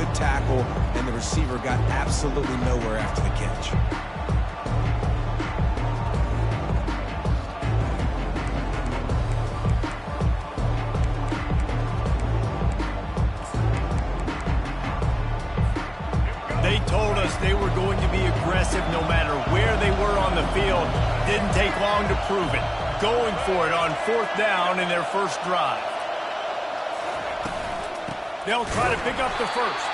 good tackle, and the receiver got absolutely nowhere after the catch. They told us they were going to be aggressive no matter where they were on the field. Didn't take long to prove it. Going for it on 4th down in their first drive. They'll try to pick up the first.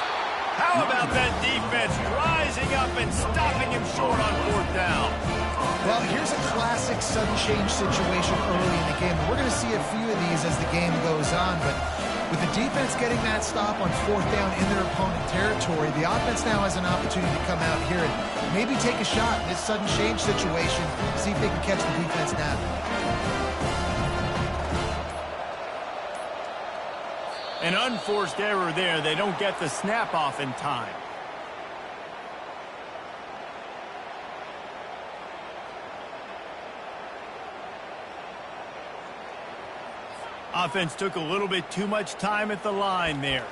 How about that defense rising up and stopping him short on 4th down? Well, here's a classic sudden change situation early in the game. We're going to see a few of these as the game goes on, but with the defense getting that stop on 4th down in their opponent territory, the offense now has an opportunity to come out here and maybe take a shot in this sudden change situation, see if they can catch the defense napping. An unforced error there. They don't get the snap off in time. Offense took a little bit too much time at the line there.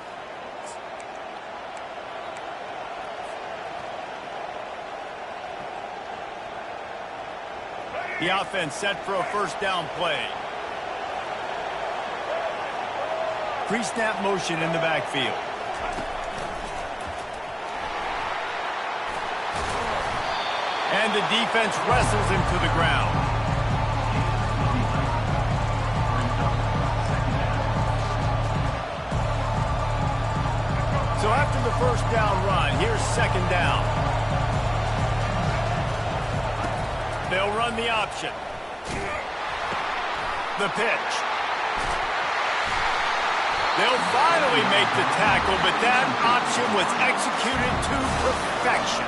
The offense set for a first down play. Pre-snap motion in the backfield. And the defense wrestles him to the ground. So after the first down run, here's 2nd down. They'll run the option. The pitch. They'll finally make the tackle, but that option was executed to perfection.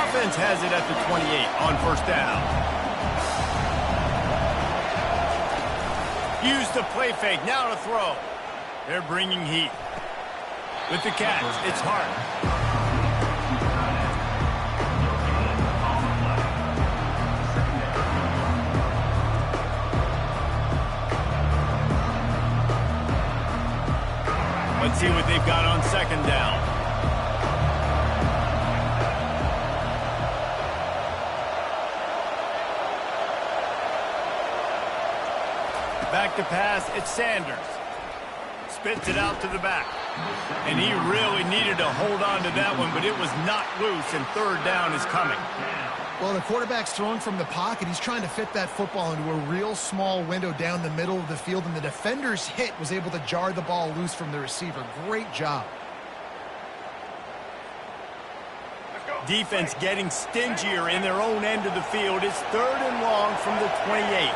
Offense has it at the 28 on 1st down. Use the play fake, now to throw. They're bringing heat. With the catch, it's Hart. Let's see what they've got on 2nd down. Back to pass, it's Sanders. Spits it out to the back. And he really needed to hold on to that one, but it was not loose, and 3rd down is coming. Well, the quarterback's thrown from the pocket. He's trying to fit that football into a real small window down the middle of the field, and the defender's hit was able to jar the ball loose from the receiver. Great job. Defense getting stingier in their own end of the field. It's 3rd and long from the 28.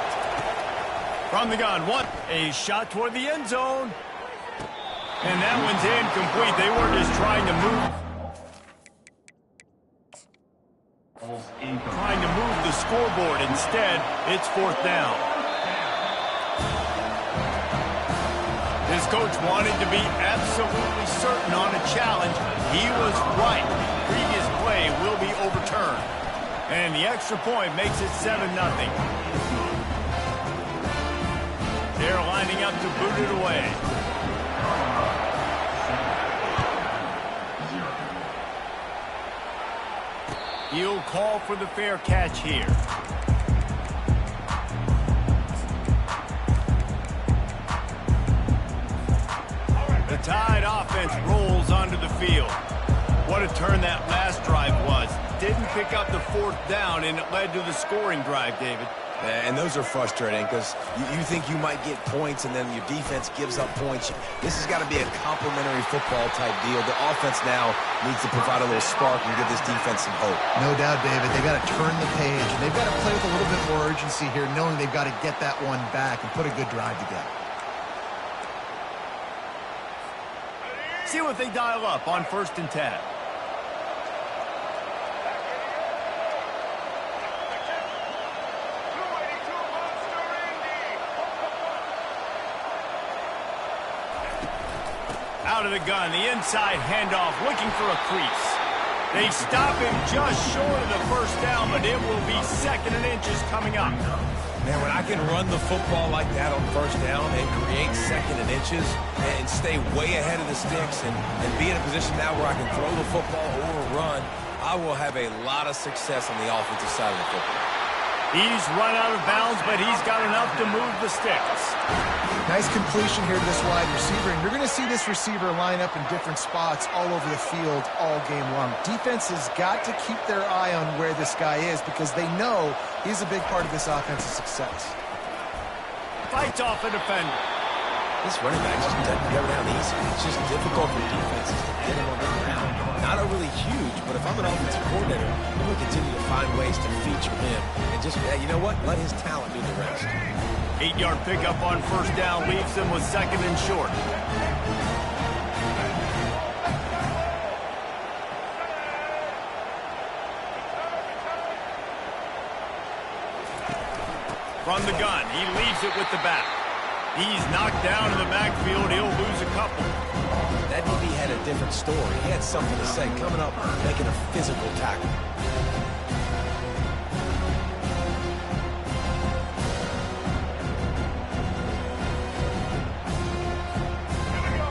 From the gun, a shot toward the end zone. And that one's incomplete. They were just trying to move. Trying to move the scoreboard. Instead, it's 4th down. This coach wanted to be absolutely certain on a challenge. He was right. Previous play will be overturned. And the extra point makes it 7-0. They're lining up to boot it away. He'll call for the fair catch here. The Tide offense rolls onto the field. What a turn that last drive was. Didn't pick up the 4th down, and it led to the scoring drive, David. And those are frustrating because you think you might get points and then your defense gives up points. This has got to be a complementary football type deal. The offense now needs to provide a little spark and give this defense some hope. No doubt, David. They've got to turn the page. And they've got to play with a little bit more urgency here, knowing they've got to get that one back and put a good drive together. See what they dial up on 1st and 10. Out of the gun, the inside handoff, looking for a crease. They stop him just short of the first down, but it will be 2nd and inches coming up. Man, when I can run the football like that on first down and create second and inches and stay way ahead of the sticks and be in a position now where I can throw the football or run, I will have a lot of success on the offensive side of the football. He's run out of bounds, but he's got enough to move the sticks. Nice completion here to this wide receiver, and you're going to see this receiver line up in different spots all over the field all game long. Defense has got to keep their eye on where this guy is because they know he's a big part of this offensive success. Fights off a defender. This running back just doesn't go down easy. It's just difficult for defenses to get him on the ground. Not overly huge, but if I'm an offensive coordinator, I'm going to continue to find ways to feature him. And just, you know what? Let his talent do the rest. 8-yard pickup on first down leaves them with second and short. From the gun, he leaves it with the back. He's knocked down in the backfield. He'll lose a couple. That DB had a different story. He had something to say coming up, making a physical tackle.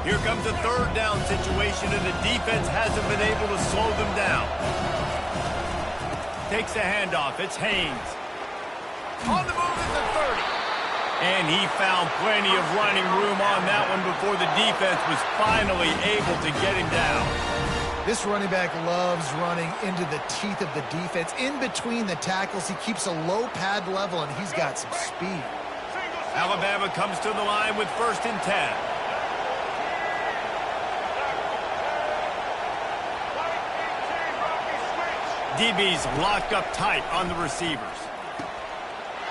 Here comes a third down situation, and the defense hasn't been able to slow them down. Takes the handoff. It's Haynes. On the move at the 30. And he found plenty of running room on that one before the defense was finally able to get him down. This running back loves running into the teeth of the defense. In between the tackles, he keeps a low pad level, and he's got some speed. Alabama comes to the line with 1st and 10. DB's locked up tight on the receivers.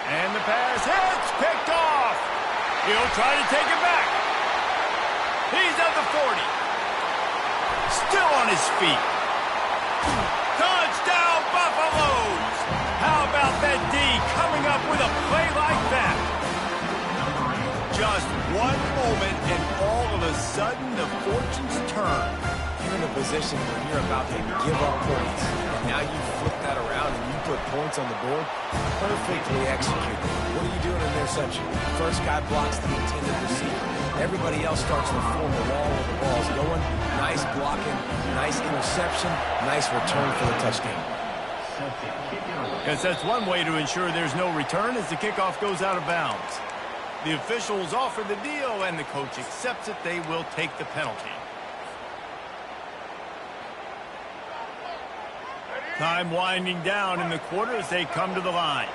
And the pass hits, picked off. He'll try to take it back. He's at the 40. Still on his feet. Touchdown, Buffaloes. How about that D coming up with a play like that? Just one moment, and all of a sudden, the fortunes turn. You're in a position where you're about to give up points. And now you flip that around and you put points on the board. Perfectly executed. What do you do in an interception? First guy blocks the intended receiver. Everybody else starts to form the wall when the ball's going. Nice blocking, nice interception, nice return for the touchdown. Yes, that's one way to ensure there's no return as the kickoff goes out of bounds. The officials offer the deal, and the coach accepts it. They will take the penalty. Time winding down in the quarter as they come to the line.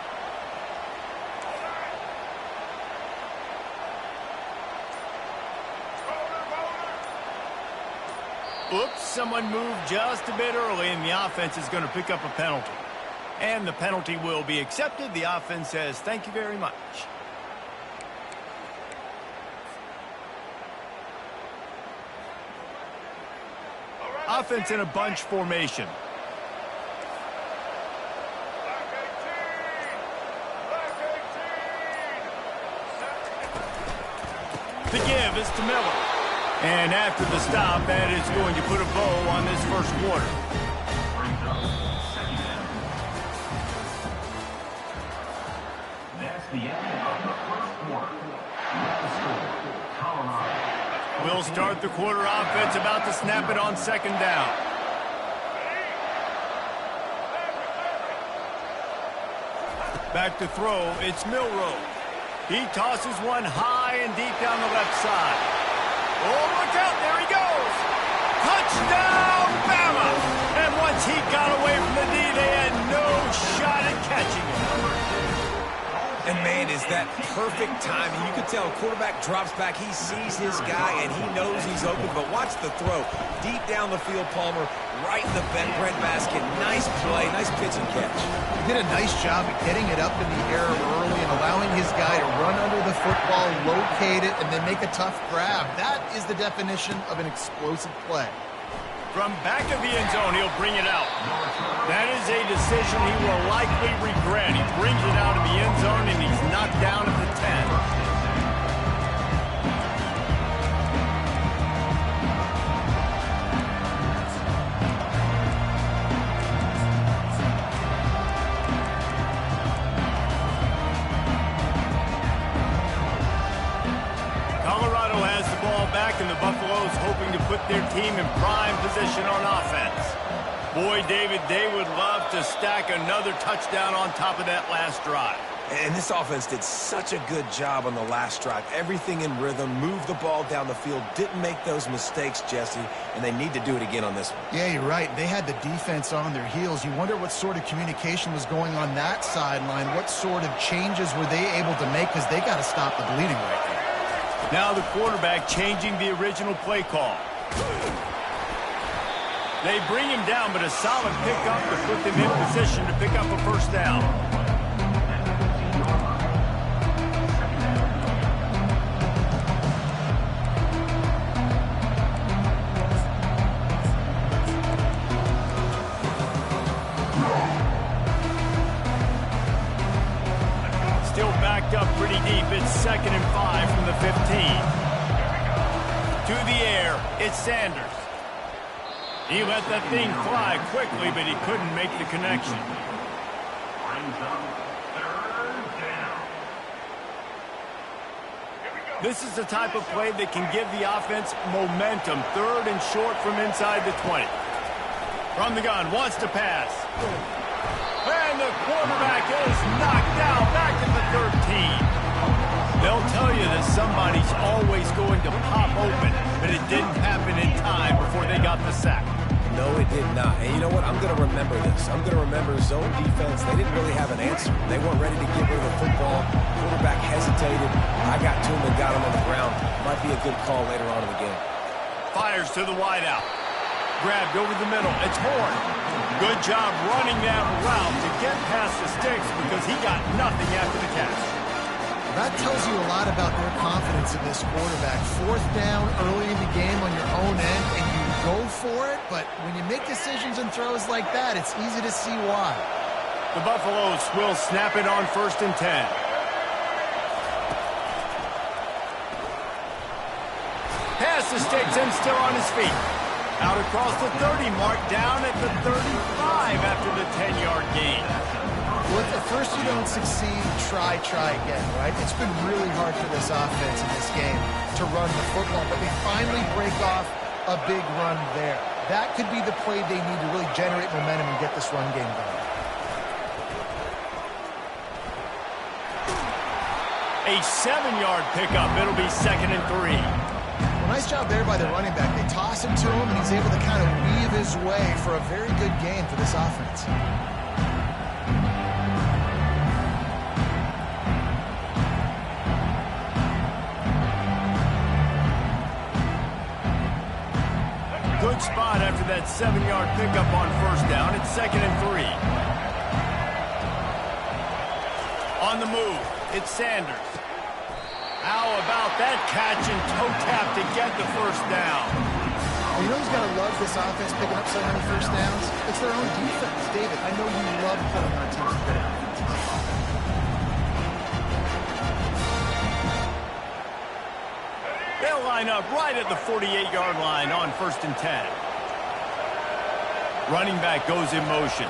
Oops, someone moved just a bit early, and the offense is going to pick up a penalty. And the penalty will be accepted. The offense says, thank you very much. Offense in a bunch formation. The give is to Miller. And after the stop, that is going to put a bow on this first quarter. That's the end of the first quarter. The score, Colorado. We'll start the quarter offense, about to snap it on second down. Back to throw, it's Milroe. He tosses one high and deep down the left side. Oh, look out, there he goes. Touchdown, Bama! And once he got away from the D, they had no shot at catching him. And, man, is that perfect timing. You can tell a quarterback drops back. He sees his guy, and he knows he's open. But watch the throw. Deep down the field, Palmer, right in the breadbasket. Nice play, nice pitch and catch. He did a nice job of getting it up in the air early and allowing his guy to run under the football, locate it, and then make a tough grab. That is the definition of an explosive play. From back of the end zone, he'll bring it out. That is a decision he will likely regret. He brings it out of the end zone, and he's knocked down at the 10. hoping to put their team in prime position on offense. Boy, David, they would love to stack another touchdown on top of that last drive. And this offense did such a good job on the last drive. Everything in rhythm, moved the ball down the field, didn't make those mistakes, Jesse, and they need to do it again on this one. Yeah, you're right. They had the defense on their heels. You wonder what sort of communication was going on that sideline. What sort of changes were they able to make, because they got to stop the bleeding right now. Now the quarterback changing the original play call. They bring him down, but a solid pickup to put them in position to pick up a first down. Still backed up pretty deep. It's 2nd and 5 from the 15. To the air, it's Sanders. He let that thing fly quickly, but he couldn't make the connection. Brings up 3rd down. This is the type of play that can give the offense momentum. 3rd and short from inside the 20. From the gun, wants to pass. And the quarterback is knocked down back at the 13. They'll tell you that somebody's always going to pop open, but it didn't happen in time before they got the sack. No, it did not. And you know what? I'm going to remember this. I'm going to remember zone defense. They didn't really have an answer. They weren't ready to get rid of the football. Quarterback hesitated. I got to him and got him on the ground. Might be a good call later on in the game. Fires to the wideout. Grabbed over the middle. It's Horn. Good job running that route to get past the sticks because he got nothing after the catch. That tells you a lot about their confidence in this quarterback. 4th down early in the game on your own end, and you go for it, but when you make decisions and throws like that, it's easy to see why. The Buffaloes will snap it on 1st and 10. Pass the sticks and still on his feet. Out across the 30 mark, down at the 35 after the 10-yard gain. Look, at first you don't succeed, try again, right? It's been really hard for this offense in this game to run the football, but they finally break off a big run there. That could be the play they need to really generate momentum and get this run game going. A 7-yard pickup. It'll be 2nd and 3. Well, nice job there by the running back. They toss him to him, and he's able to kind of weave his way for a very good gain for this offense. Good spot after that 7-yard pickup on 1st down. It's 2nd and 3. On the move, it's Sanders. How about that catch and toe tap to get the first down? You know who's got to love this offense picking up so many first downs? It's their own defense. David, I know you love putting on teams with good offense. They'll line up right at the 48-yard line on 1st and 10. Running back goes in motion.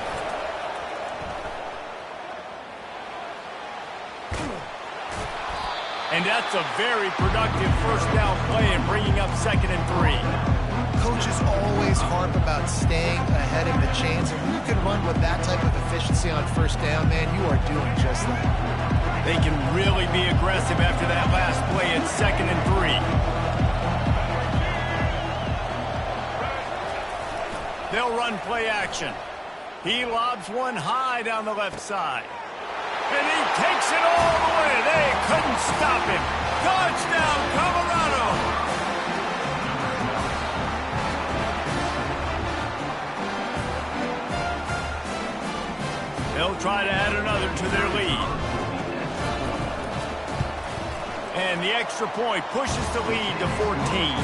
And that's a very productive first down play and bringing up 2nd and 3. Coaches always harp about staying ahead of the chains, and when you can run with that type of efficiency on 1st down, man, you are doing just that. They can really be aggressive after that last play. It's 2nd and 3. They'll run play action. He lobs one high down the left side. And he takes it all the way. They couldn't stop him. Touchdown, Colorado! They'll try to add another to their lead. And the extra point pushes the lead to 14.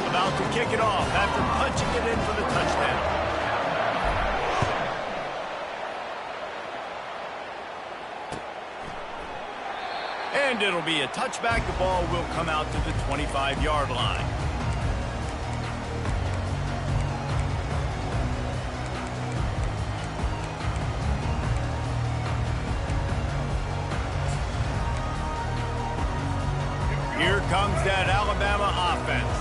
About to kick it off after punching it in for the touchdown. And it'll be a touchback. The ball will come out to the 25-yard line. Here comes that Alabama offense.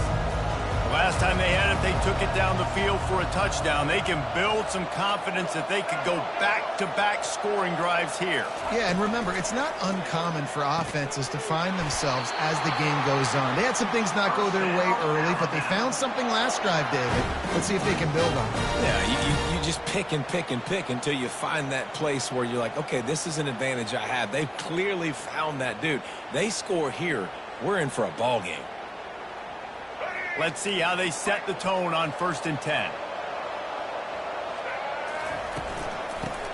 Last time they had it, they took it down the field for a touchdown. They can build some confidence that they could go back-to-back scoring drives here. Yeah, and remember, it's not uncommon for offenses to find themselves as the game goes on. They had some things not go their way early, but they found something last drive, David. Let's see if they can build on it. Yeah, you just pick and pick and pick until you find that place where you're like, okay, this is an advantage I have. They've clearly found that, dude. They score here, we're in for a ball game. Let's see how they set the tone on 1st and 10.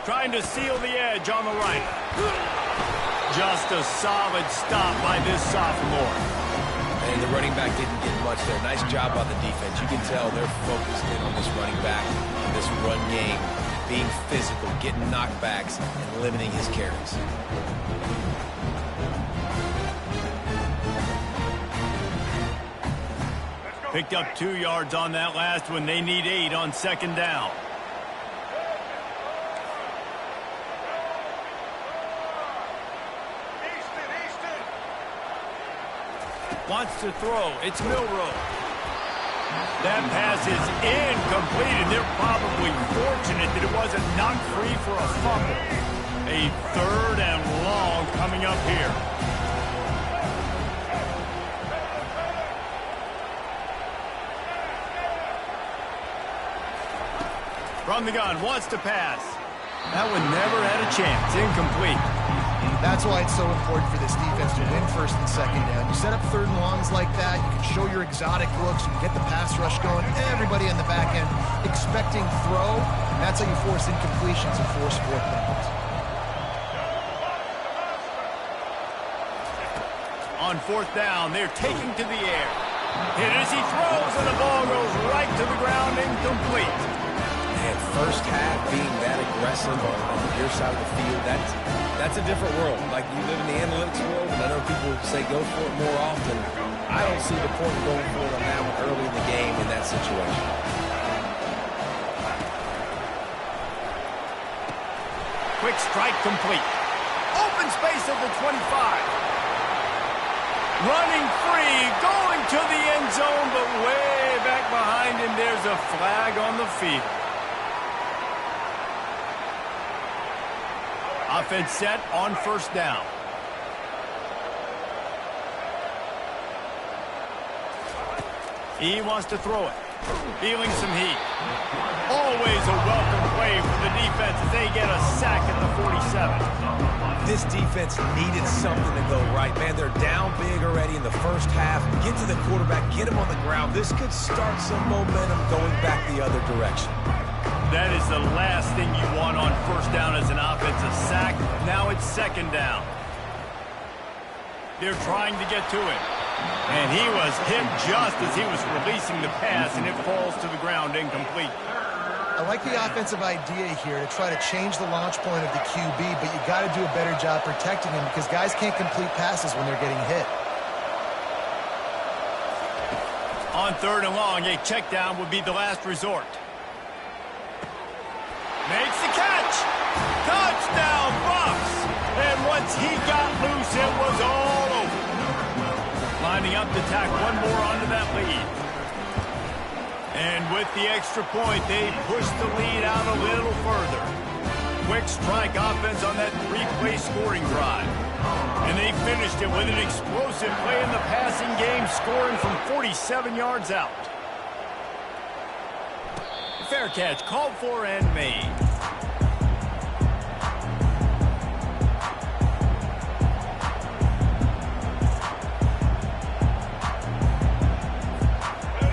Trying to seal the edge on the right. Just a solid stop by this sophomore. And the running back didn't get much there. Nice job by the defense. You can tell they're focused in on this running back, on this run game, being physical, getting knockbacks, and limiting his carries. Picked up 2 yards on that last one. They need 8 on 2nd down. Wants to throw. It's Milroe. That pass is incomplete, and they're probably fortunate that it wasn't knocked free for a fumble. A 3rd and long coming up here. From the gun, wants to pass. That one never had a chance. Incomplete. That's why it's so important for this defense to win 1st and 2nd down. You set up 3rd and longs like that. You can show your exotic looks. You can get the pass rush going. Everybody on the back end expecting throw. And that's how you force incompletions and force 4th downs. On 4th down, they're taking to the air. Hit as he throws, and the ball goes right to the ground, incomplete. And first half being that aggressive on your side of the field, that's a different world. Like, you live in the analytics world, and I know people say go for it more often. I don't see the point of going for it on that one early in the game in that situation. Quick strike complete. Open space at the 25. Running free, going to the end zone, but way back behind him, there's a flag on the field. Offense set on 1st down. He wants to throw it. Feeling some heat. Always a welcome play for the defense as they get a sack at the 47. This defense needed something to go right. Man, they're down big already in the first half. Get to the quarterback, get him on the ground. This could start some momentum going back the other direction. That is the last thing you want on 1st down as an offensive sack. Now it's 2nd down. They're trying to get to it. And he was hit just as he was releasing the pass, and it falls to the ground incomplete. I like the offensive idea here to try to change the launch point of the QB, but you got to do a better job protecting him because guys can't complete passes when they're getting hit. On 3rd and long, a check down would be the last resort. Makes the catch. Touchdown, Bucks. And once he got loose, it was all over. Lining up to tack one more onto that lead. And with the extra point, they push the lead out a little further. Quick strike offense on that 3-play scoring drive. And they finished it with an explosive play in the passing game, scoring from 47 yards out. Fair catch, called for and made.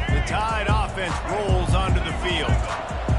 The Tide offense rolls onto the field.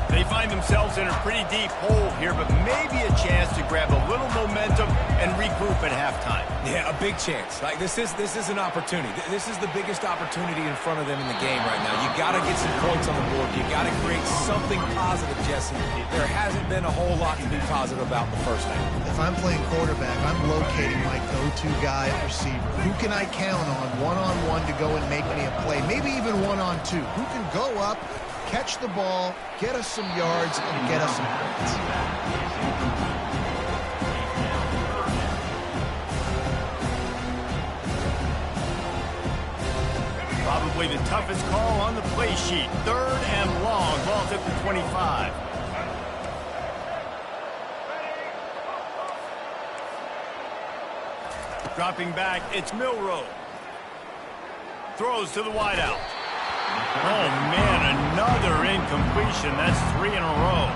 They find themselves in a pretty deep hole here, but maybe a chance to grab a little momentum and regroup at halftime. Yeah, a big chance. Like, this is an opportunity. This is the biggest opportunity in front of them in the game right now. You got to get some points on the board. You got to create something positive, Jesse. There hasn't been a whole lot to be positive about the first half. If I'm playing quarterback, I'm locating my go-to guy at receiver. Who can I count on one-on-one to go and make me a play? Maybe even one-on-two. Who can go up, catch the ball, get us some yards, and get us some points? Probably the toughest call on the play sheet. 3rd and long. Ball's at the 25. Dropping back, it's Milroe. Throws to the wideout. Oh, man, another incompletion. That's 3 in a row.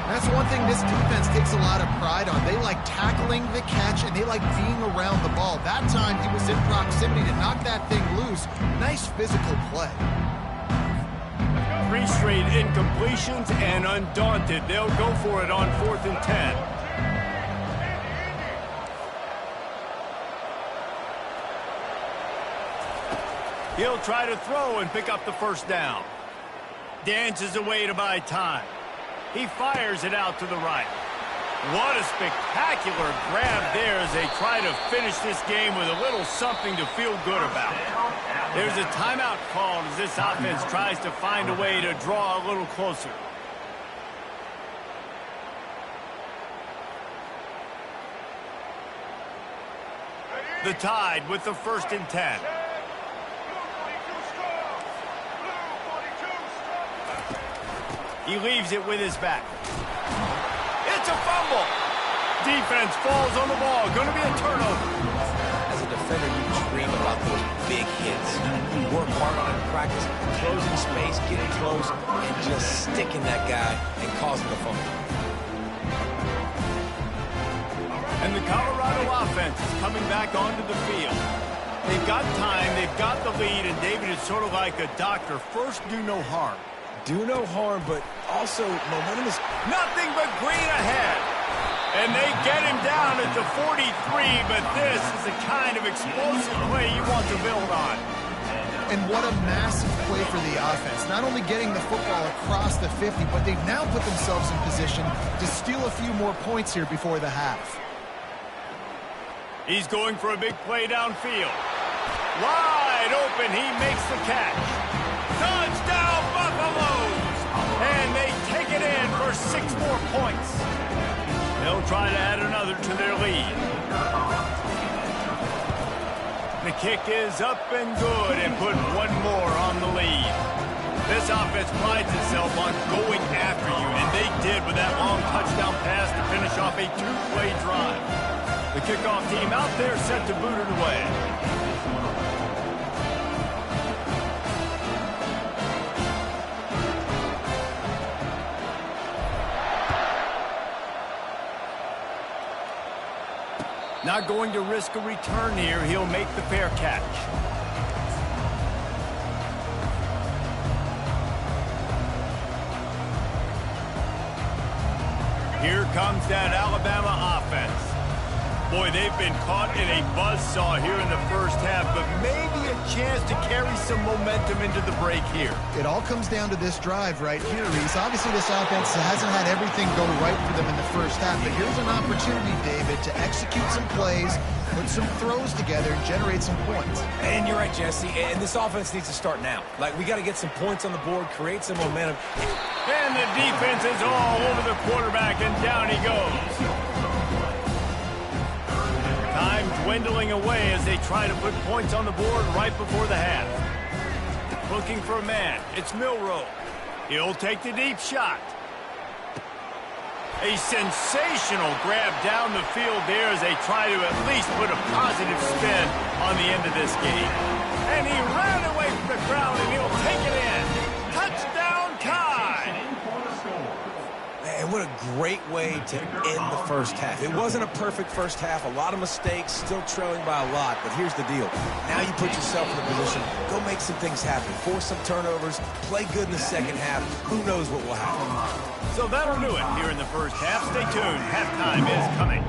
That's one thing this defense takes a lot of pride on. They like tackling the catch, and they like being around the ball. That time, he was in proximity to knock that thing loose. Nice physical play. 3 straight incompletions, and undaunted, they'll go for it on 4th and 10. He'll try to throw and pick up the first down. Dances away to buy time. He fires it out to the right. What a spectacular grab there as they try to finish this game with a little something to feel good about. There's a timeout called as this offense tries to find a way to draw a little closer. The Tide with the 1st and 10. He leaves it with his back. It's a fumble. Defense falls on the ball. Going to be a turnover. As a defender, you dream about those big hits. You work hard on it in practice, closing space, getting close, and just sticking that guy and causing the fumble. And the Colorado offense is coming back onto the field. They've got time, they've got the lead, and David is sort of like a doctor. First, do no harm. Do no harm, but also momentum is Nothing but green ahead. And they get him down at the 43, but this is the kind of explosive play you want to build on. And what a massive play for the offense. Not only getting the football across the 50, but they've now put themselves in position to steal a few more points here before the half. He's going for a big play downfield. Wide open, he makes the catch. Touchdown, Buffaloes! And they take it in for 6 more points. They'll try to add another to their lead. The kick is up and good and put 1 more on the lead. This offense prides itself on going after you, and they did with that long touchdown pass to finish off a 2-play drive. The kickoff team out there set to boot it away. Not going to risk a return here. He'll make the fair catch. Here comes that Alabama offense. Boy, they've been caught in a buzzsaw here in the first half, but maybe a chance to carry some momentum into the break here. It all comes down to this drive right here, Reese. Obviously, this offense hasn't had everything go right for them in the first half, but here's an opportunity, David, to execute some plays, put some throws together, and generate some points. And you're right, Jesse, and this offense needs to start now. Like, we got to get some points on the board, create some momentum. And the defense is all over the quarterback, and down he goes. Time dwindling away as they try to put points on the board right before the half. Looking for a man. It's Milroe. He'll take the deep shot. A sensational grab down the field there as they try to at least put a positive spin on the end of this game. And he ran away from the crowd, and he'll take it in. Touchdown, Tide! And what a great way to end the first half. It wasn't a perfect first half, a lot of mistakes, still trailing by a lot, but here's the deal. Now you put yourself in a position, go make some things happen, force some turnovers, play good in the second half. Who knows what will happen? So that'll do it here in the first half. Stay tuned. Halftime is coming.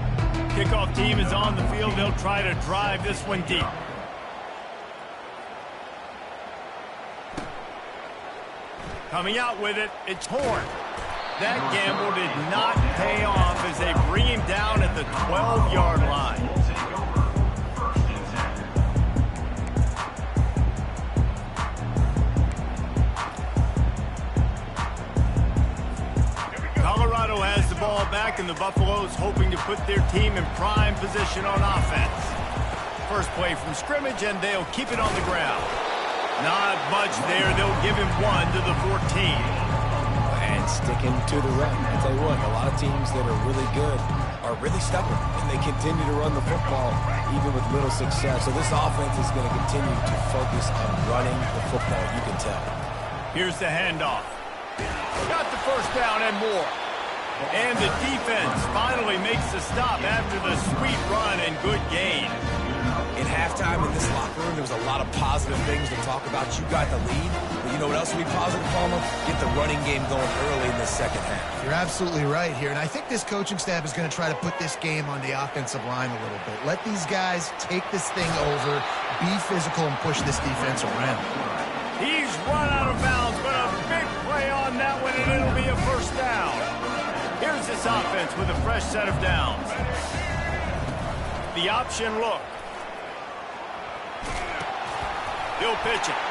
Kickoff team is on the field. They'll try to drive this one deep. Coming out with it, it's Horn. That gamble did not pay off as they bring him down at the 12-yard line. Colorado has the ball back, and the Buffaloes hoping to put their team in prime position on offense. First play from scrimmage, and they'll keep it on the ground. Not much there. They'll give him 1 to the 14. And sticking to the run. I tell you what, a lot of teams that are really good are really stubborn, and they continue to run the football even with little success. So this offense is going to continue to focus on running the football, you can tell. Here's the handoff. Got the first down and more. And the defense finally makes the stop after the sweet run and good gain. In halftime in this locker room, there was a lot of positive things to talk about. You got the lead, but you know what else will be positive, Palmer? Get the running game going early in the second half. You're absolutely right here, and I think this coaching staff is going to try to put this game on the offensive line a little bit. Let these guys take this thing over, be physical, and push this defense around. He's run out of bounds, but a big play on that one, and it'll be a first down. Here's this offense with a fresh set of downs. The option look. He'll pitch it.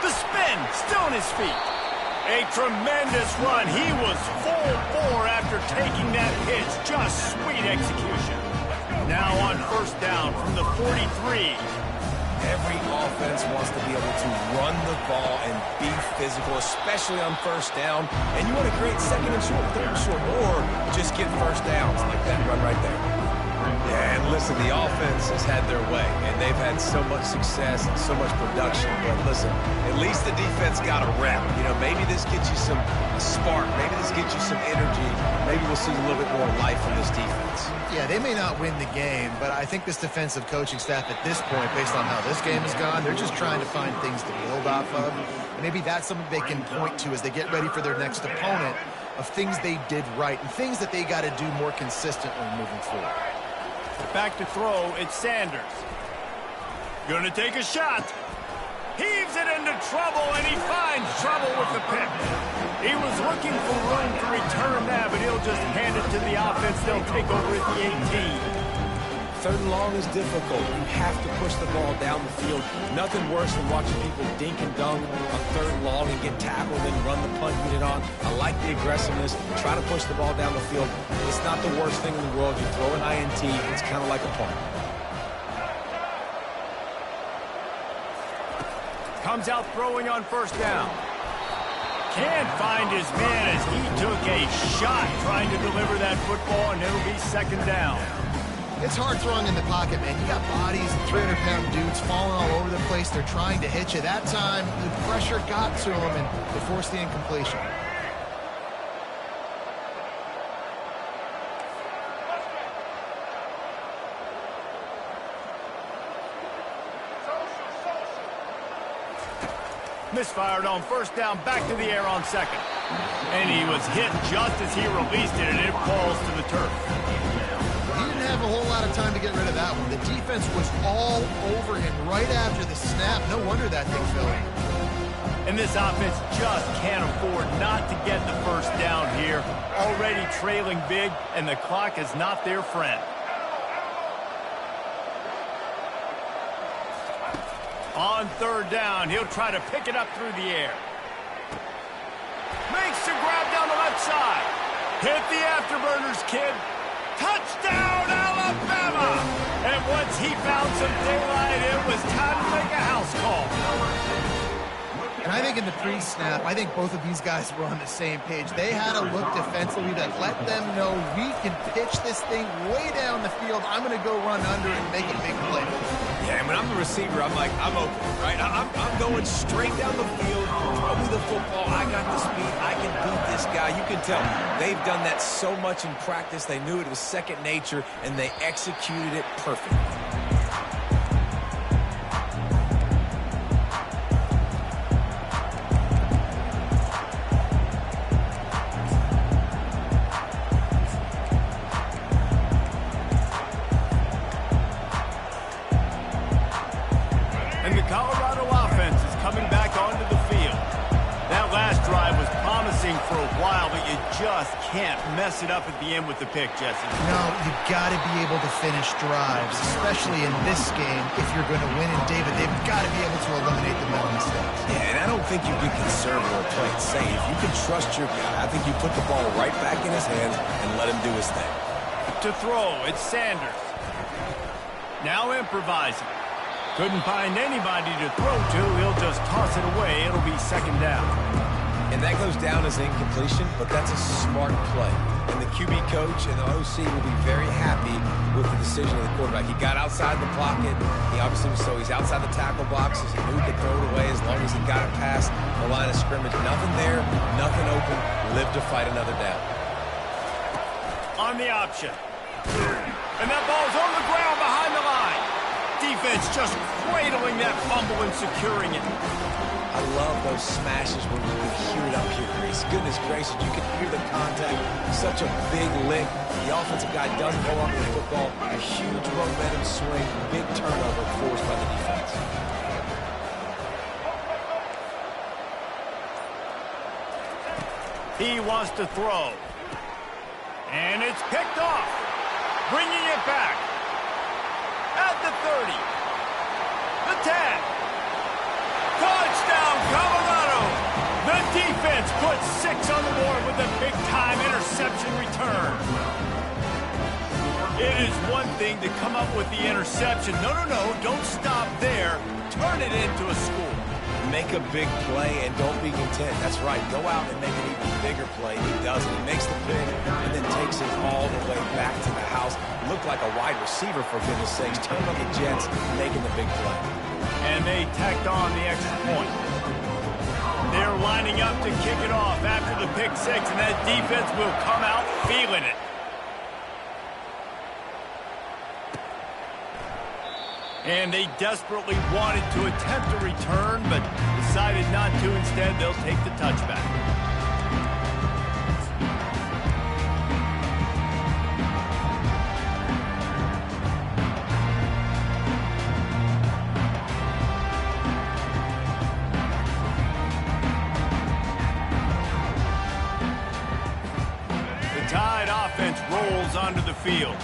The spin, still on his feet. A tremendous run. He was full bore after taking that pitch. Just sweet execution. Now on first down from the 43. Every offense wants to be able to run the ball and be physical, especially on first down. And you want to create second and short, third and short, or just get first downs like that run right there. Yeah, and listen, the offense has had their way, and they've had so much success and so much production. But listen, at least the defense got a rep. You know, maybe this gets you a spark. Maybe this gets you some energy. Maybe we'll see a little bit more life from this defense. Yeah, they may not win the game, but I think this defensive coaching staff at this point, based on how this game has gone, they're just trying to find things to build off of. And maybe that's something they can point to as they get ready for their next opponent, of things they did right and things that they got to do more consistently moving forward. Back to throw, it's Sanders. Gonna take a shot. Heaves it into trouble, and he finds trouble with the pick. He was looking for room to return that, but he'll just hand it to the offense. They'll take over at the 18. Third and long is difficult. You have to push the ball down the field. Nothing worse than watching people dink and dunk on third and long and get tackled and run the punt unit on. I like the aggressiveness. Try to push the ball down the field. It's not the worst thing in the world. You throw an INT, it's kind of like a punt. Comes out throwing on first down. Can't find his man as he took a shot trying to deliver that football, and it'll be second down. It's hard throwing in the pocket, man. You got bodies, 300-pound dudes falling all over the place. They're trying to hit you. That time, the pressure got to them, and they forced the incompletion. Misfired on first down, back to the air on second. And he was hit just as he released it, and it falls to the turf. He didn't have a whole lot of time to get rid of that one. The defense was all over him right after the snap. No wonder that thing fell. And this offense just can't afford not to get the first down here. Already trailing big, and the clock is not their friend. On third down, he'll try to pick it up through the air. Makes the grab down the left side. Hit the afterburners, kid. Touchdown, Alabama! And once he found some daylight, it was time to make a house call. And I think in the pre-snap, I think both of these guys were on the same page. They had a look defensively that let them know we can pitch this thing way down the field. I'm going to go run under and make a big play. Yeah, when I'm the receiver, I'm like, I'm open, right? I'm going straight down the field. Throw me the football. I got the speed. I can beat this guy. You can tell they've done that so much in practice. They knew it was second nature, and they executed it perfectly. Just can't mess it up at the end with the pick, Jesse. No, you got to be able to finish drives, especially in this game. If you're going to win in David, they've got to be able to eliminate the mental mistakes. Yeah, and I don't think you can conserve or play it safe. You can trust your guy. I think you put the ball right back in his hands and let him do his thing. To throw, it's Sanders. Now improvising. Couldn't find anybody to throw to. He'll just toss it away. It'll be second down. And that goes down as incompletion, but that's a smart play. And the QB coach and the OC will be very happy with the decision of the quarterback. He got outside the pocket. He obviously was so he's outside the tackle boxes. He knew to throw it away as long as he got it past the line of scrimmage. Nothing there, nothing open. Live to fight another down. On the option. And that ball's on the ground behind the line. Defense just cradling that fumble and securing it. I love those smashes when you can hear it up here, Reese. Goodness gracious, you can hear the contact. Such a big lick. The offensive guy doesn't hold on to the football. A huge momentum swing. Big turnover forced by the defense. He wants to throw. And it's picked off. Bringing it back. At the 30. The 10. Touchdown, Colorado. The defense puts 6 on the board with a big-time interception return. It is one thing to come up with the interception. No, don't stop there. Turn it into a score. Make a big play and don't be content. That's right. Go out and make an even bigger play. He does it. He makes the pick and then takes it all the way back to the house. Looked like a wide receiver, for goodness sakes. Turned on the Jets, making the big play. And they tacked on the extra point. They're lining up to kick it off after the pick 6, and that defense will come out feeling it. And they desperately wanted to attempt a return, but decided not to. Instead, they'll take the touchback. The Tide offense rolls onto the field.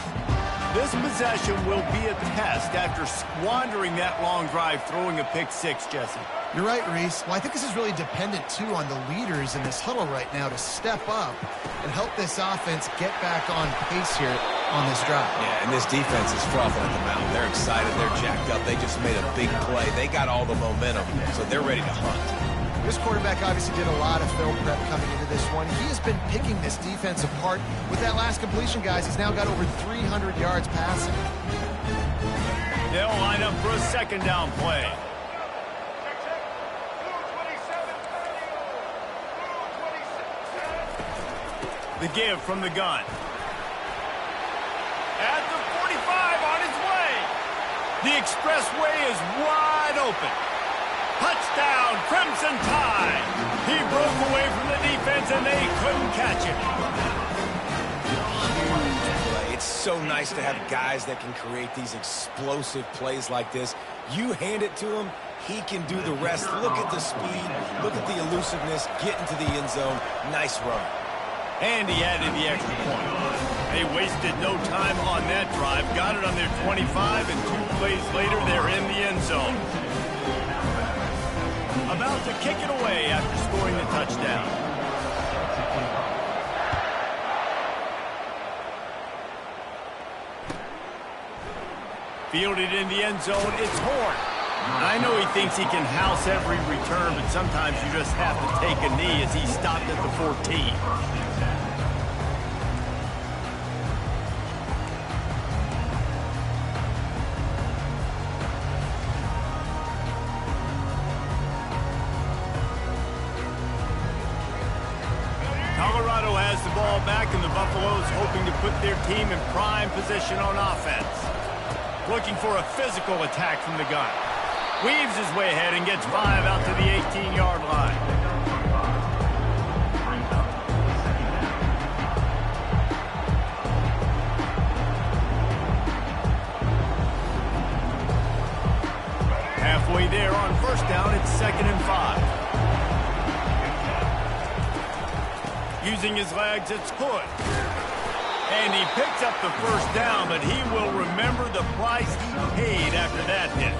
This possession will be a test after squandering that long drive, throwing a pick 6, Jesse. You're right, Reese. Well, I think this is really dependent, too, on the leaders in this huddle right now to step up and help this offense get back on pace here on this drive. Yeah, and this defense is frothing at the mouth. They're excited. They're jacked up. They just made a big play. They got all the momentum, so they're ready to hunt. This quarterback obviously did a lot of film prep coming into this one. He has been picking this defense apart. With that last completion, guys, he's now got over 300 yards passing. They'll line up for a second down play. The give from the gun. At the 45 on his way. The expressway is wide open. Touchdown, Crimson Tide. He broke away from the defense, and they couldn't catch him. Huge play. It's so nice to have guys that can create these explosive plays like this. You hand it to him, he can do the rest. Look at the speed. Look at the elusiveness. Get into the end zone. Nice run. And he added the extra point. They wasted no time on that drive. Got it on their 25, and 2 plays later, they're in the end zone. About to kick it away after scoring the touchdown. Fielded in the end zone, it's Horn. I know he thinks he can house every return, but sometimes you just have to take a knee as he stopped at the 14. Colorado has the ball back, and the Buffaloes hoping to put their team in prime position on offense. Looking for a physical attack from the gun. Weaves his way ahead and gets 5 out to the 18-yard line. Halfway there on first down, it's 2nd and 5. Using his legs, it's Hood. And he picks up the first down, but he will remember the price he paid after that hit.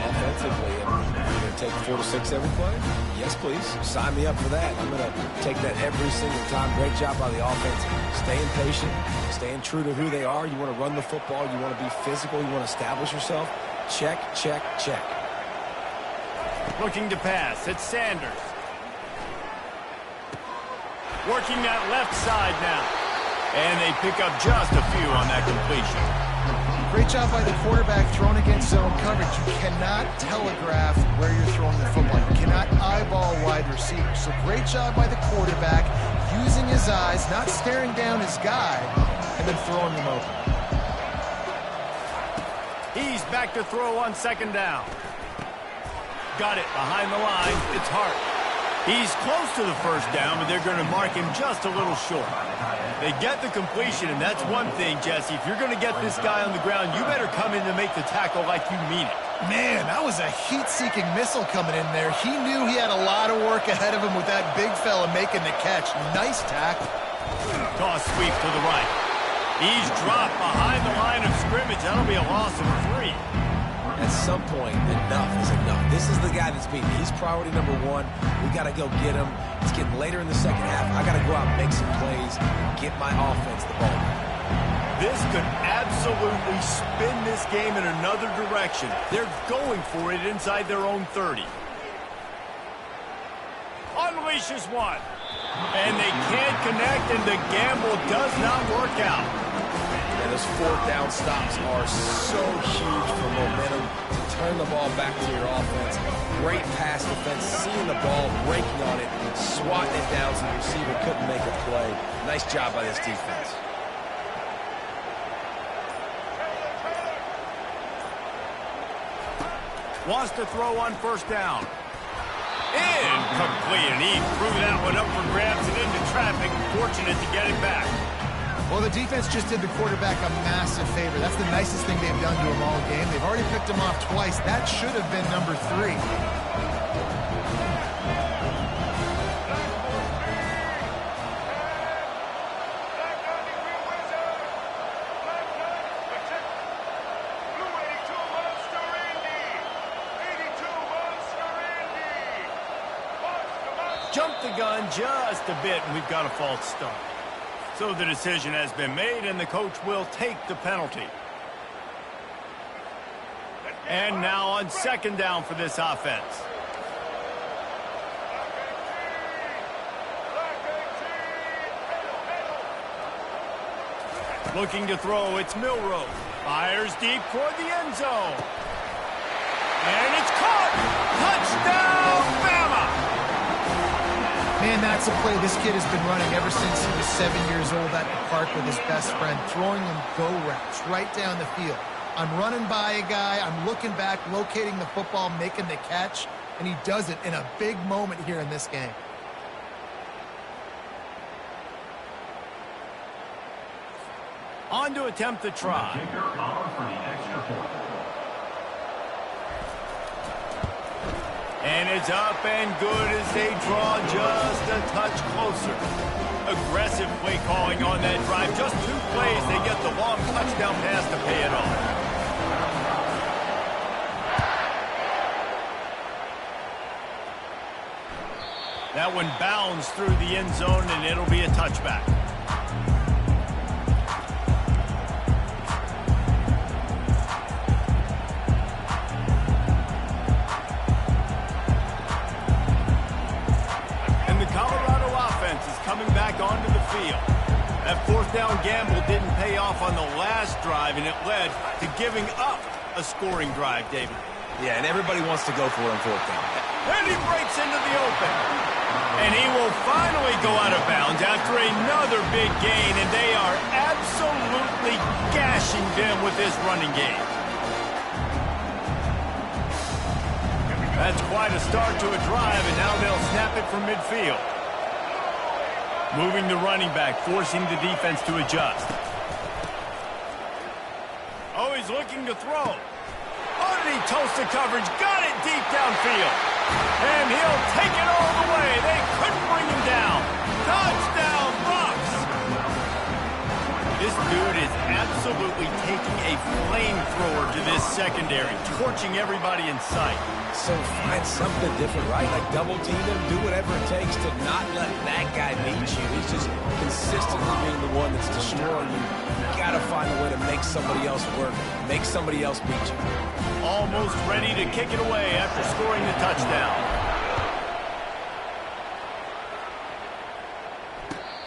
Offensively, you're going to take 4 to 6 every play? Yes, please. Sign me up for that. I'm going to take that every single time. Great job by the offense. Staying patient, staying true to who they are. You want to run the football. You want to be physical. You want to establish yourself. Check, check, check. Looking to pass. It's Sanders. Working that left side now. And they pick up just a few on that completion. Great job by the quarterback throwing against zone coverage. You cannot telegraph where you're throwing the football. You cannot eyeball wide receivers. So great job by the quarterback using his eyes, not staring down his guy, and then throwing him open. He's back to throw on second down. Got it behind the line. It's Hart. He's close to the first down, but they're going to mark him just a little short. They get the completion, and that's one thing, Jesse. If you're going to get this guy on the ground, you better come in to make the tackle like you mean it. Man, that was a heat-seeking missile coming in there. He knew he had a lot of work ahead of him with that big fella making the catch. Nice tackle. Toss sweep to the right. He's dropped behind the line of scrimmage. That'll be a loss of 3. At some point, enough is enough. This is the guy that's beaten. He's priority number 1. We got to go get him. It's getting later in the second half. I got to go out and make some plays, get my offense the ball. This could absolutely spin this game in another direction. They're going for it inside their own 30. Unleashes one. And they can't connect, and the gamble does not work out. And those fourth down stops are so huge for momentum to turn the ball back to your offense. Great pass defense, seeing the ball, breaking on it, swatting it down so the receiver couldn't make a play. Nice job by this defense. Wants to throw on first down. Incomplete, and he threw that one up for grabs and into traffic. Fortunate to get it back. Well, the defense just did the quarterback a massive favor. That's the nicest thing they've done to him all game. They've already picked him off twice. That should have been number 3. Jumped the gun just a bit, and we've got a false start. So the decision has been made, and the coach will take the penalty. And now on second down for this offense. Looking to throw, it's Milroe. Fires deep toward the end zone. And it's caught! Touchdown, Bama! Man, that's a play this kid has been running ever since he was 7 years old at the park with his best friend, throwing him go routes right down the field. I'm running by a guy, I'm looking back, locating the football, making the catch, and he does it in a big moment here in this game. On to attempt the try. And it's up and good as they draw just a touch closer. Aggressive play calling on that drive. Just 2 plays, they get the long touchdown pass to pay it off. That one bounds through the end zone, and it'll be a touchback. Coming back onto the field. That fourth down gamble didn't pay off on the last drive, and it led to giving up a scoring drive, David. Yeah, and everybody wants to go for it on fourth down. And he breaks into the open. And he will finally go out of bounds after another big gain, and they are absolutely gashing them with this running game. That's quite a start to a drive, and now they'll snap it from midfield. Moving the running back, forcing the defense to adjust. Oh, he's looking to throw. Underneath toasted coverage, got it deep downfield. And he'll take it all the way. They couldn't bring him down. Touchdown, Bucks! This dude is absolutely taking a flamethrower to this secondary, torching everybody in sight. So find something different, right? Like double team him, do whatever it takes to not let that guy beat you. He's just consistently being the one that's destroying you. You got to find a way to make somebody else work, make somebody else beat you. almost ready to kick it away after scoring the touchdown.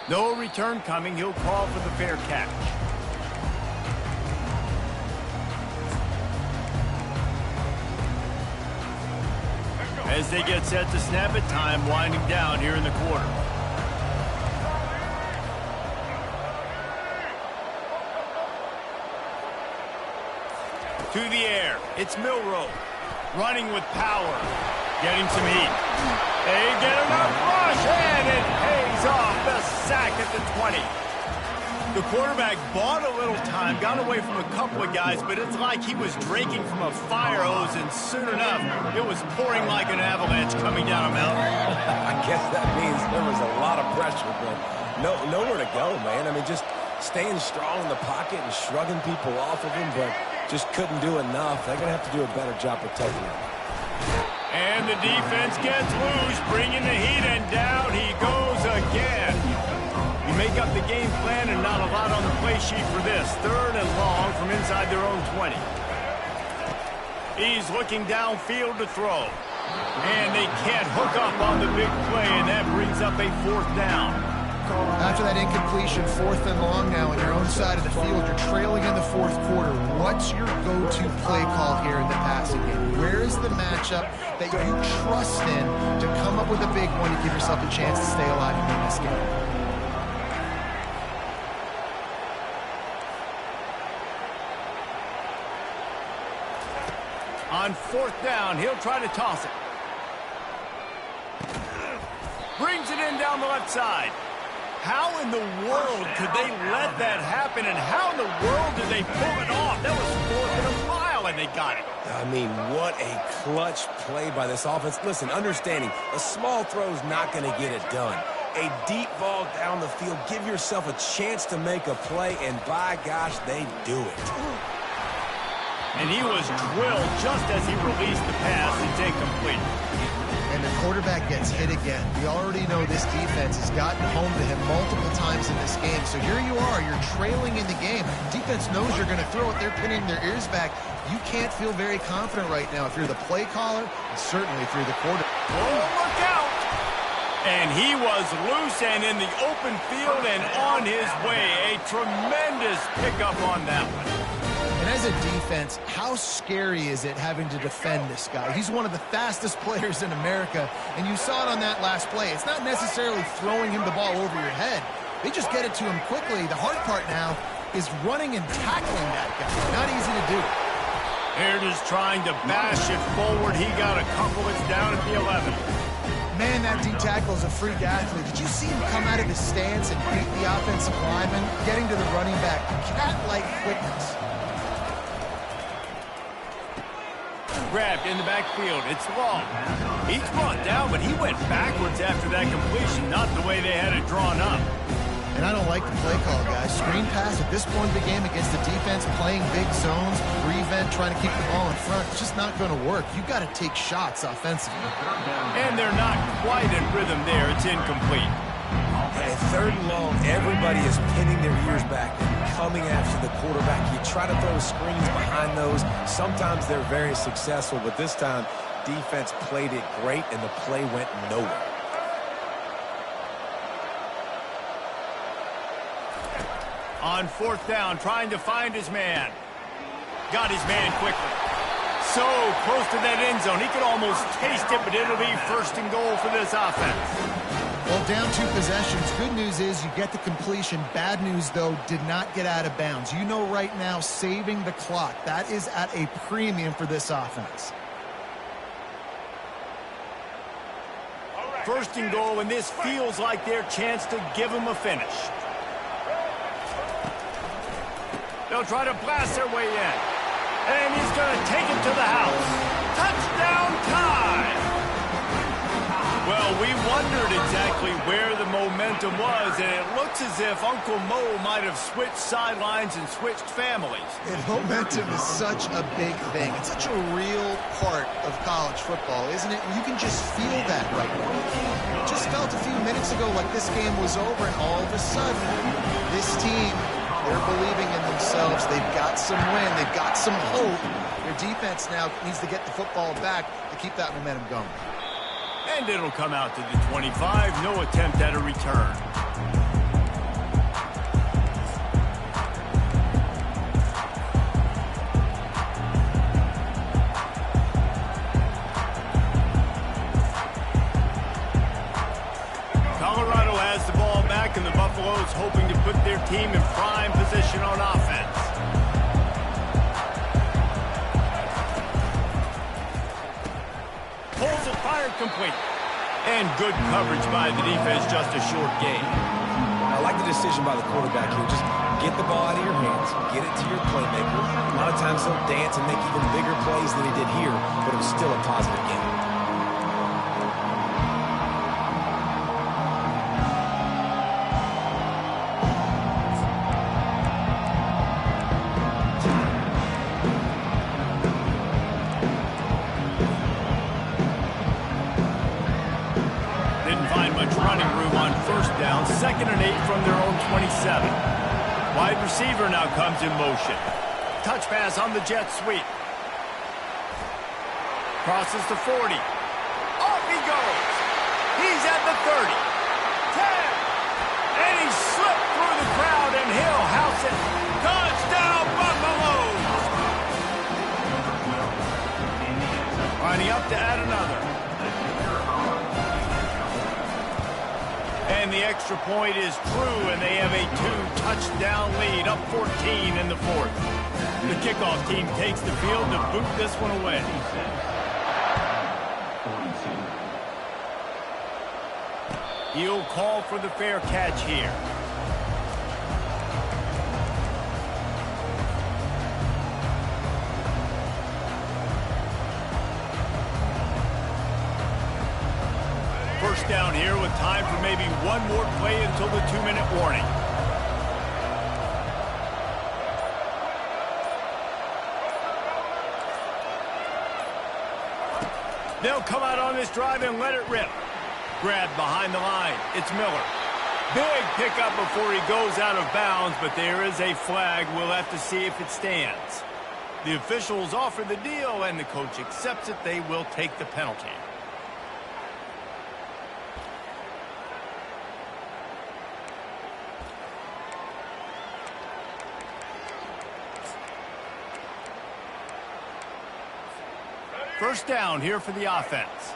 No return coming. He'll call for the fair catch. As they get set to snap it, time winding down here in the quarter. To the air. It's Milrow. Running with power. Getting some heat. They get enough rush, and it pays off. The sack at the 20. The quarterback bought a little time, got away from a couple of guys, but it's like he was drinking from a fire hose, and soon enough, it was pouring like an avalanche coming down a mountain. I guess that means there was a lot of pressure, but nowhere to go, man. I mean, just staying strong in the pocket and shrugging people off of him, but just couldn't do enough. They're going to have to do a better job protecting him. And the defense gets loose, bringing the heat, and down he goes again. You make up the game plan and not a lot on the play sheet for this. 3rd and long from inside their own 20. He's looking downfield to throw. And they can't hook up on the big play, and that brings up a 4th down. After that incompletion, 4th and long now on your own side of the field, you're trailing in the 4th quarter. What's your go-to play call here in the passing game? Where is the matchup that you trust in to come up with a big one to give yourself a chance to stay alive and win this game? On 4th down, he'll try to toss it. Brings it in down the left side. How in the world could they let that happen, and how in the world did they pull it off? That was 4th and a mile, and they got it. I mean, what a clutch play by this offense. Listen, understanding, a small throw's not going to get it done. A deep ball down the field, give yourself a chance to make a play, and by gosh, they do it. And he was drilled just as he released the pass. It's incomplete. And the quarterback gets hit again. We already know this defense has gotten home to him multiple times in this game. So here you are, you're trailing in the game. Defense knows you're going to throw it. They're pinning their ears back. You can't feel very confident right now if you're the play caller, and certainly if you're the quarterback. Oh, look out! And he was loose and in the open field and on his way. A tremendous pickup on that one. And as a defense, how scary is it having to defend this guy? He's one of the fastest players in America, and you saw it on that last play. It's not necessarily throwing him the ball over your head. They just get it to him quickly. The hard part now is running and tackling that guy. Not easy to do. They're just trying to bash it forward. He got a couple. It's down at the 11. Man, that D tackle is a freak athlete. Did you see him come out of his stance and beat the offensive lineman, getting to the running back? Cat-like quickness. Grabbed in the backfield. It's long. He's brought down, but he went backwards after that completion, not the way they had it drawn up. And I don't like the play call, guys. Screen pass at this point of the game against the defense, playing big zones, prevent, trying to keep the ball in front. It's just not going to work. You got to take shots offensively. And they're not quite in rhythm there. It's incomplete. And 3rd and long, everybody is pinning their ears back and coming after the quarterback. You try to throw screens behind those. Sometimes they're very successful, but this time, defense played it great, and the play went nowhere. On 4th down, trying to find his man. Got his man quickly. So close to that end zone. He could almost taste it, but it'll be 1st and goal for this offense. Well, down 2 possessions. Good news is you get the completion. Bad news, though, did not get out of bounds. You know right now, saving the clock. That is at a premium for this offense. 1st and goal, and this feels like their chance to give them a finish. They'll try to blast their way in. And he's going to take it to the house. Touchdown time! Well, we wondered exactly where the momentum was, and it looks as if Uncle Mo might have switched sidelines and switched families. And momentum is such a big thing. It's such a real part of college football, isn't it? And you can just feel that right now. It just felt a few minutes ago like this game was over, and all of a sudden, this team They're believing in themselves. They've got some wind. They've got some hope. Their defense now needs to get the football back to keep that momentum going. And it'll come out to the 25. No attempt at a return. Colorado has the ball back, and the Buffaloes hoping to put their team in prime position on offense. Pulls it, fired complete. And good coverage by the defense, just a short gain. I like the decision by the quarterback here. Just get the ball out of your hands, get it to your playmaker. A lot of times he'll dance and make even bigger plays than he did here, but it was still a positive game. Second and 8 from their own 27. Wide receiver now comes in motion. Touch pass on the jet sweep. Crosses the 40. Off he goes. He's at the 30. 10. And he slipped through the crowd, and he'll house it. Touchdown, Buffaloes! Lining up to add another. And the extra point is true, and they have a 2-touchdown lead, up 14 in the fourth. The kickoff team takes the field to boot this one away. He'll call for the fair catch here. First down here with time for maybe one more play until the 2-minute warning. They'll come out on this drive and let it rip. Grabbed behind the line. It's Miller. Big pickup before he goes out of bounds, but there is a flag. We'll have to see if it stands. The officials offer the deal, and the coach accepts it. They will take the penalty. First down here for the offense.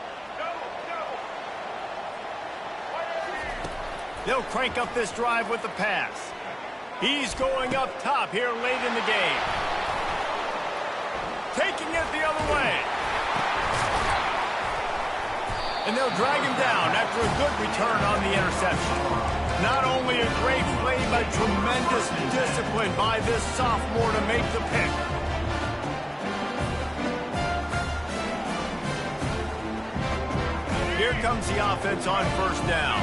They'll crank up this drive with the pass. He's going up top here late in the game. Taking it the other way. And they'll drag him down after a good return on the interception. Not only a great play, but tremendous discipline by this sophomore to make the pick. Here comes the offense on first down.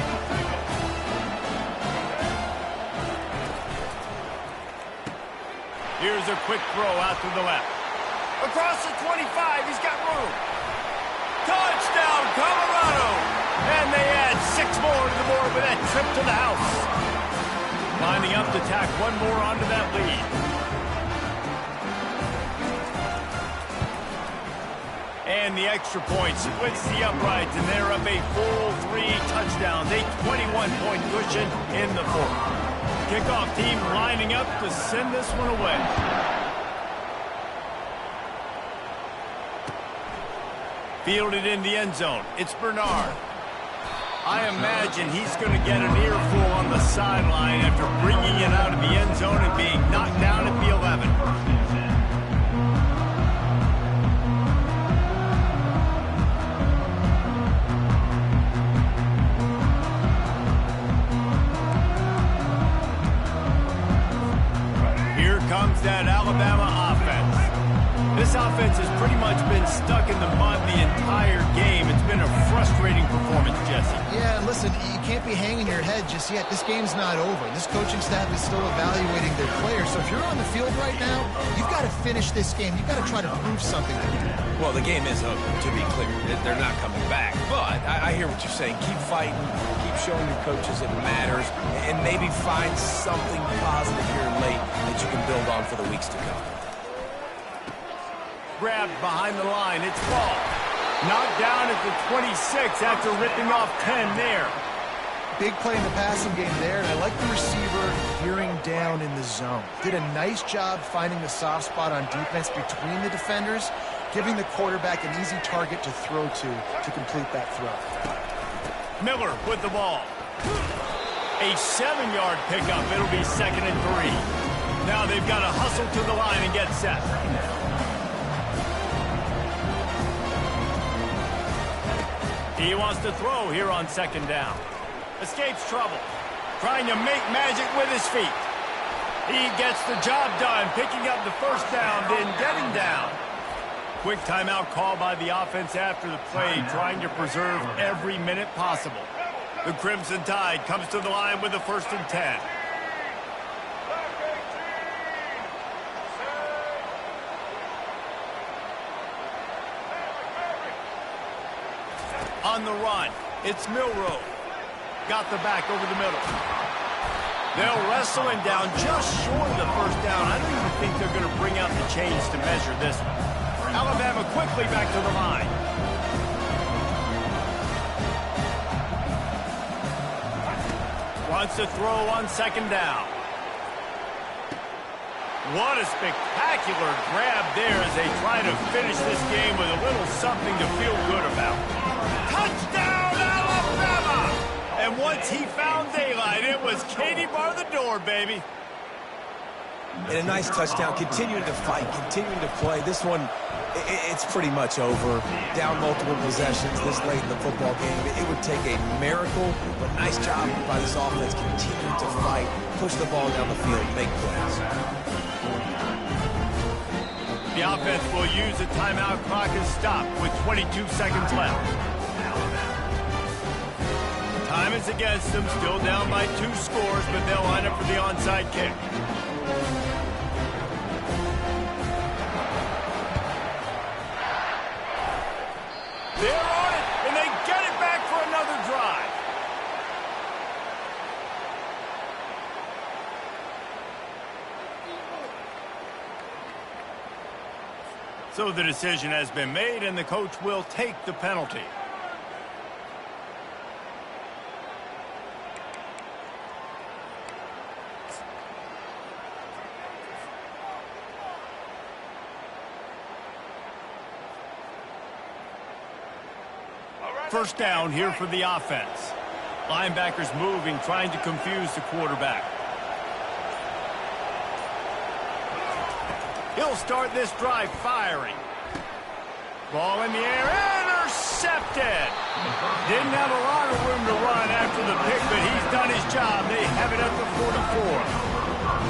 Here's a quick throw out to the left. Across the 25, he's got room. Touchdown, Colorado! And they add 6 more to the board with that trip to the house. Lining up to tack one more onto that lead. And the extra point splits the uprights, and they're up a full 3 touchdowns, a 21-point cushion in the fourth. Kickoff team lining up to send this one away. Fielded in the end zone. It's Bernard. I imagine he's going to get an earful on the sideline after bringing it out of the end zone and being knocked down at the 11. Comes that Alabama offense. This offense has pretty much been stuck in the mud the entire game. It's been a frustrating performance, Jesse. Yeah, listen, you can't be hanging your head said just yet. This game's not over. This coaching staff is still evaluating their players. So if you're on the field right now, you've got to finish this game. You've got to try to prove something to them. Well, the game is over, to be clear. They're not coming back. But I hear what you're saying. Keep fighting. Keep showing your coaches it matters. And maybe find something positive here late that you can build on for the weeks to come. Grabbed behind the line. It's ball. Knocked down at the 26 after ripping off 10 there. Big play in the passing game there, and I like the receiver veering down in the zone. Did a nice job finding the soft spot on defense between the defenders, giving the quarterback an easy target to throw to complete that throw. Miller with the ball. A 7-yard pickup. It'll be 2nd and 3. Now they've got to hustle to the line and get set. He wants to throw here on 2nd down. Escapes trouble. Trying to make magic with his feet. He gets the job done, picking up the 1st down, then getting down. Quick timeout call by the offense after the play, trying to preserve every minute possible. The Crimson Tide comes to the line with the 1st and 10. On the run, it's Milrow. Got the back over the middle. They'll wrestle him down just short of the 1st down. I don't even think they're going to bring out the chains to measure this one. Alabama quickly back to the line. Wants to throw on 2nd down. What a spectacular grab there as they try to finish this game with a little something to feel good about. Touchdown, Alabama! And once he found daylight, it was Katie bar the door, baby. And a nice touchdown, continuing to fight, continuing to play. This one, it's pretty much over. Down multiple possessions this late in the football game. It would take a miracle, but nice job by this offense continuing to fight, push the ball down the field, make plays. The offense will use the timeout clock and stop with 22 seconds left. Time is against them, still down by 2 scores, but they'll line up for the onside kick. They're on it, and they get it back for another drive. So the decision has been made, and the coach will take the penalty. First down here for the offense. Linebackers moving, trying to confuse the quarterback. He'll start this drive firing. Ball in the air, intercepted. Didn't have a lot of room to run after the pick, but he's done his job. They have it at the 44.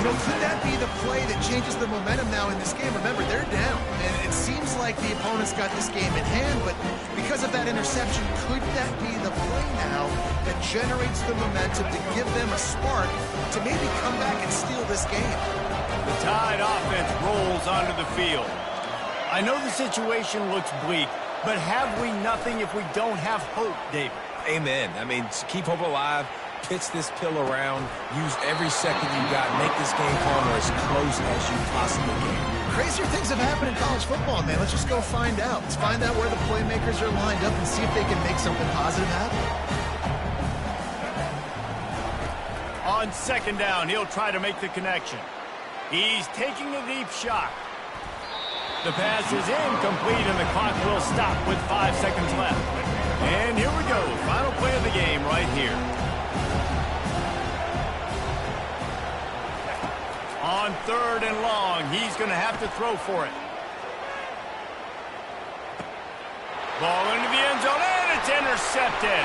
You know, could that be the play that changes the momentum now in this game? Remember, they're down, and it seems like the opponent's got this game in hand, but because of that interception, could that be the play now that generates the momentum to give them a spark to maybe come back and steal this game? The Tide offense rolls onto the field. I know the situation looks bleak, but have we nothing if we don't have hope, David? Amen. I mean, keep hope alive. Pitch this pill around, use every second you got, make this game calm or as close as you possibly can. Crazier things have happened in college football, man. Let's just go find out. Let's find out where the playmakers are lined up and see if they can make something positive happen. On 2nd down, he'll try to make the connection. He's taking a deep shot. The pass is incomplete, and the clock will stop with 5 seconds left. And here we go. Final play of the game right here. On 3rd and long, he's going to have to throw for it. Ball into the end zone, and it's intercepted.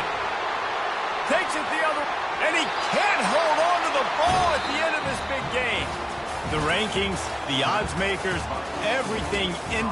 Takes it the other, and he can't hold on to the ball at the end of this big game. The rankings, the odds makers, everything in